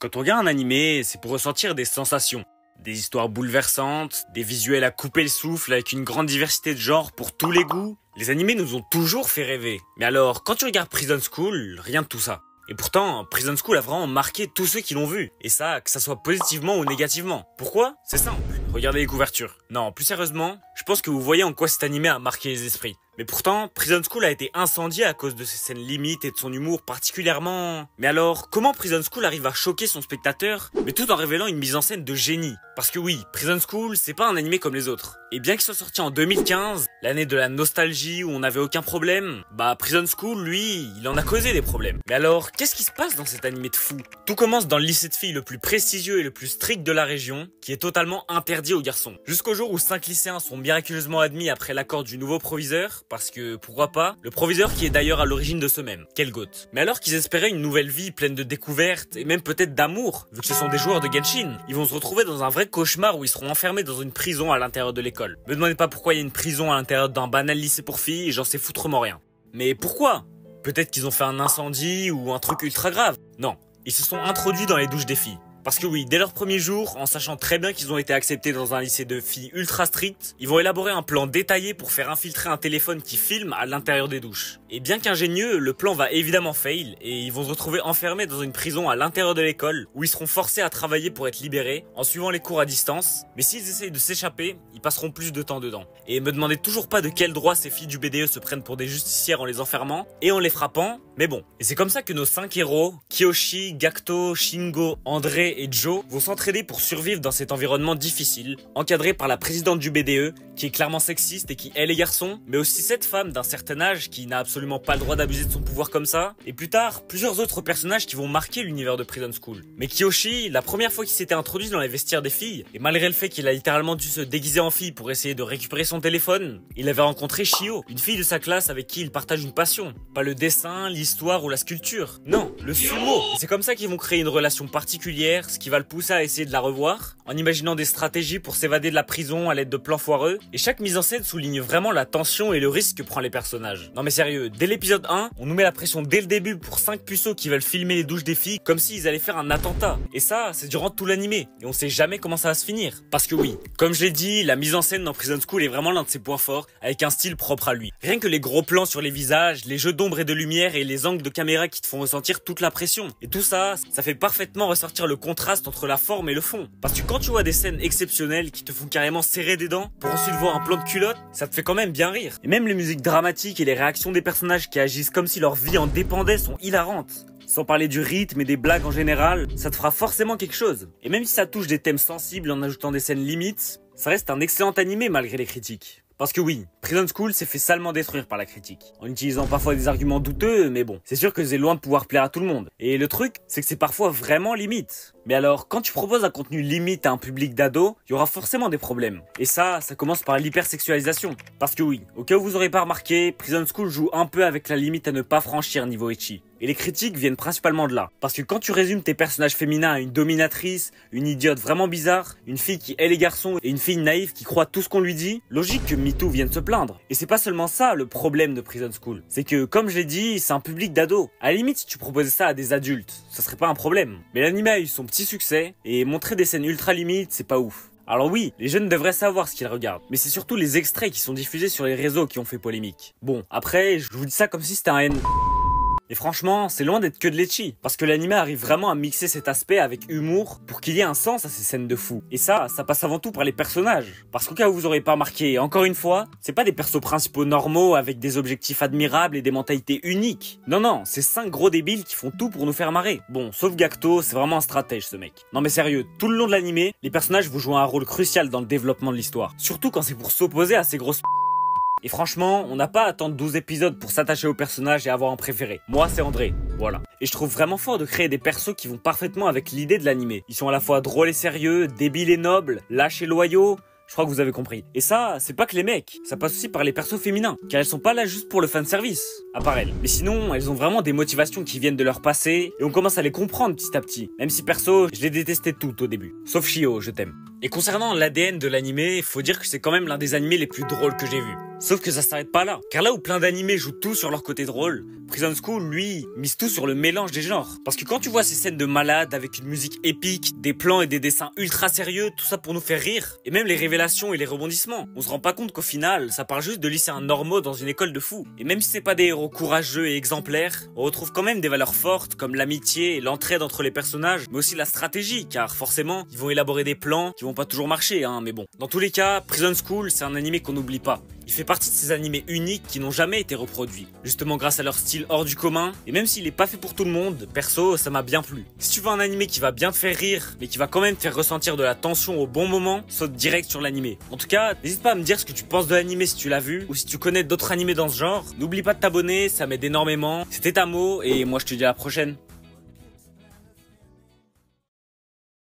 Quand on regarde un animé, c'est pour ressentir des sensations. Des histoires bouleversantes, des visuels à couper le souffle avec une grande diversité de genres pour tous les goûts. Les animés nous ont toujours fait rêver. Mais alors, quand tu regardes Prison School, rien de tout ça. Et pourtant, Prison School a vraiment marqué tous ceux qui l'ont vu. Et ça, que ça soit positivement ou négativement. Pourquoi? C'est simple. Regardez les couvertures. Non, plus sérieusement, je pense que vous voyez en quoi cet animé a marqué les esprits. Mais pourtant, Prison School a été incendié à cause de ses scènes limites et de son humour particulièrement... Mais alors, comment Prison School arrive à choquer son spectateur, mais tout en révélant une mise en scène de génie? Parce que oui, Prison School, c'est pas un animé comme les autres. Et bien qu'il soit sorti en 2015, l'année de la nostalgie où on n'avait aucun problème, bah Prison School, lui, il en a causé des problèmes. Mais alors, qu'est-ce qui se passe dans cet animé de fou? Tout commence dans le lycée de filles le plus prestigieux et le plus strict de la région, qui est totalement interdit aux garçons. Jusqu'au jour où 5 lycéens sont miraculeusement admis après l'accord du nouveau proviseur, parce que, pourquoi pas, le proviseur qui est d'ailleurs à l'origine de ce même. Quel goth. Mais alors qu'ils espéraient une nouvelle vie pleine de découvertes, et même peut-être d'amour, vu que ce sont des joueurs de Genshin, ils vont se retrouver dans un vrai cauchemar où ils seront enfermés dans une prison à l'intérieur de l'école. Me demandez pas pourquoi il y a une prison à l'intérieur d'un banal lycée pour filles, j'en sais foutrement rien. Mais pourquoi? Peut-être qu'ils ont fait un incendie ou un truc ultra grave. Non, ils se sont introduits dans les douches des filles. Parce que oui, dès leur premier jour, en sachant très bien qu'ils ont été acceptés dans un lycée de filles ultra strict, ils vont élaborer un plan détaillé pour faire infiltrer un téléphone qui filme à l'intérieur des douches. Et bien qu'ingénieux, le plan va évidemment fail et ils vont se retrouver enfermés dans une prison à l'intérieur de l'école où ils seront forcés à travailler pour être libérés en suivant les cours à distance. Mais s'ils essayent de s'échapper, ils passeront plus de temps dedans. Et me demandez toujours pas de quel droit ces filles du BDE se prennent pour des justicières en les enfermant et en les frappant, mais bon. Et c'est comme ça que nos 5 héros, Kyoshi, Gakto, Shingo, André et Joe, vont s'entraider pour survivre dans cet environnement difficile, encadré par la présidente du BDE, qui est clairement sexiste et qui hait les garçons, mais aussi cette femme d'un certain âge qui n'a absolument pas le droit d'abuser de son pouvoir comme ça, et plus tard, plusieurs autres personnages qui vont marquer l'univers de Prison School. Mais Kyoshi, la première fois qu'il s'était introduit dans les vestiaires des filles, et malgré le fait qu'il a littéralement dû se déguiser en fille pour essayer de récupérer son téléphone, il avait rencontré Shio, une fille de sa classe avec qui il partage une passion. Pas le dessin, l'histoire ou la sculpture. Non, le sumo. Et c'est comme ça qu'ils vont créer une relation particulière, ce qui va le pousser à essayer de la revoir, en imaginant des stratégies pour s'évader de la prison à l'aide de plans foireux, et chaque mise en scène souligne vraiment la tension et le risque que prend les personnages. Non mais sérieux, dès l'épisode 1, on nous met la pression dès le début pour 5 puceaux qui veulent filmer les douches des filles comme s'ils allaient faire un attentat. Et ça, c'est durant tout l'animé, et on sait jamais comment ça va se finir. Parce que oui, comme je l'ai dit, la mise en scène dans Prison School est vraiment l'un de ses points forts, avec un style propre à lui. Rien que les gros plans sur les visages, les jeux d'ombre et de lumière et les angles de caméra qui te font ressentir toute la pression. Et tout ça, ça fait parfaitement ressortir le contraste entre la forme et le fond. Parce que quand tu vois des scènes exceptionnelles qui te font carrément serrer des dents, pour ensuite voir un plan de culotte, ça te fait quand même bien rire. Et même les musiques dramatiques et les réactions des personnages qui agissent comme si leur vie en dépendait sont hilarantes. Sans parler du rythme et des blagues en général, ça te fera forcément quelque chose. Et même si ça touche des thèmes sensibles en ajoutant des scènes limites, ça reste un excellent animé malgré les critiques. Parce que oui, Prison School s'est fait salement détruire par la critique, en utilisant parfois des arguments douteux, mais bon, c'est sûr que c'est loin de pouvoir plaire à tout le monde. Et le truc, c'est que c'est parfois vraiment limite. Mais alors, quand tu proposes un contenu limite à un public d'ados, il y aura forcément des problèmes. Et ça commence par l'hypersexualisation. Parce que oui, au cas où vous aurez pas remarqué, Prison School joue un peu avec la limite à ne pas franchir niveau ecchi. Et les critiques viennent principalement de là. Parce que quand tu résumes tes personnages féminins à une dominatrice, une idiote vraiment bizarre, une fille qui hait les garçons et une fille naïve qui croit tout ce qu'on lui dit, logique que MeToo vienne se plaindre. Et c'est pas seulement ça le problème de Prison School. C'est que, comme je l'ai dit, c'est un public d'ados. À la limite, si tu proposais ça à des adultes, ça serait pas un problème. Mais l'anime a eu son petit succès, et montrer des scènes ultra limites, c'est pas ouf. Alors oui, les jeunes devraient savoir ce qu'ils regardent, mais c'est surtout les extraits qui sont diffusés sur les réseaux qui ont fait polémique. Bon, après, je vous dis ça comme si c'était un N. Et franchement, c'est loin d'être que de l'ecchi, parce que l'anime arrive vraiment à mixer cet aspect avec humour pour qu'il y ait un sens à ces scènes de fou. Et ça passe avant tout par les personnages. Parce qu'au cas où vous aurez pas remarqué, encore une fois, c'est pas des persos principaux normaux avec des objectifs admirables et des mentalités uniques. Non, c'est 5 gros débiles qui font tout pour nous faire marrer. Bon, sauf Gakto, c'est vraiment un stratège ce mec. Non mais sérieux, tout le long de l'anime, les personnages vont jouer un rôle crucial dans le développement de l'histoire. Surtout quand c'est pour s'opposer à ces grosses Et franchement, on n'a pas à attendre 12 épisodes pour s'attacher au personnage et avoir un préféré. Moi, c'est André. Voilà. Et je trouve vraiment fort de créer des persos qui vont parfaitement avec l'idée de l'animé. Ils sont à la fois drôles et sérieux, débiles et nobles, lâches et loyaux. Je crois que vous avez compris. Et ça, c'est pas que les mecs. Ça passe aussi par les persos féminins. Car elles sont pas là juste pour le fanservice. À part elles. Mais sinon, elles ont vraiment des motivations qui viennent de leur passé. Et on commence à les comprendre petit à petit. Même si perso, je les détestais toutes au début. Sauf Shio, je t'aime. Et concernant l'ADN de l'animé, faut dire que c'est quand même l'un des animés les plus drôles que j'ai vus. Sauf que ça s'arrête pas là. Car là où plein d'animés jouent tout sur leur côté drôle, Prison School, lui, mise tout sur le mélange des genres. Parce que quand tu vois ces scènes de malades avec une musique épique, des plans et des dessins ultra sérieux, tout ça pour nous faire rire, et même les révélations et les rebondissements, on se rend pas compte qu'au final, ça parle juste de lycéens normaux dans une école de fous. Et même si c'est pas des héros courageux et exemplaires, on retrouve quand même des valeurs fortes comme l'amitié et l'entraide entre les personnages, mais aussi la stratégie, car forcément, ils vont élaborer des plans qui vont pas toujours marcher, mais bon. Dans tous les cas, Prison School, c'est un animé qu'on n'oublie pas. Il fait partie de ces animés uniques qui n'ont jamais été reproduits, justement grâce à leur style hors du commun, et même s'il est pas fait pour tout le monde, perso, ça m'a bien plu. Si tu veux un animé qui va bien te faire rire, mais qui va quand même te faire ressentir de la tension au bon moment, saute direct sur l'animé. En tout cas, n'hésite pas à me dire ce que tu penses de l'animé si tu l'as vu, ou si tu connais d'autres animés dans ce genre. N'oublie pas de t'abonner, ça m'aide énormément. C'était Tamo, et moi je te dis à la prochaine.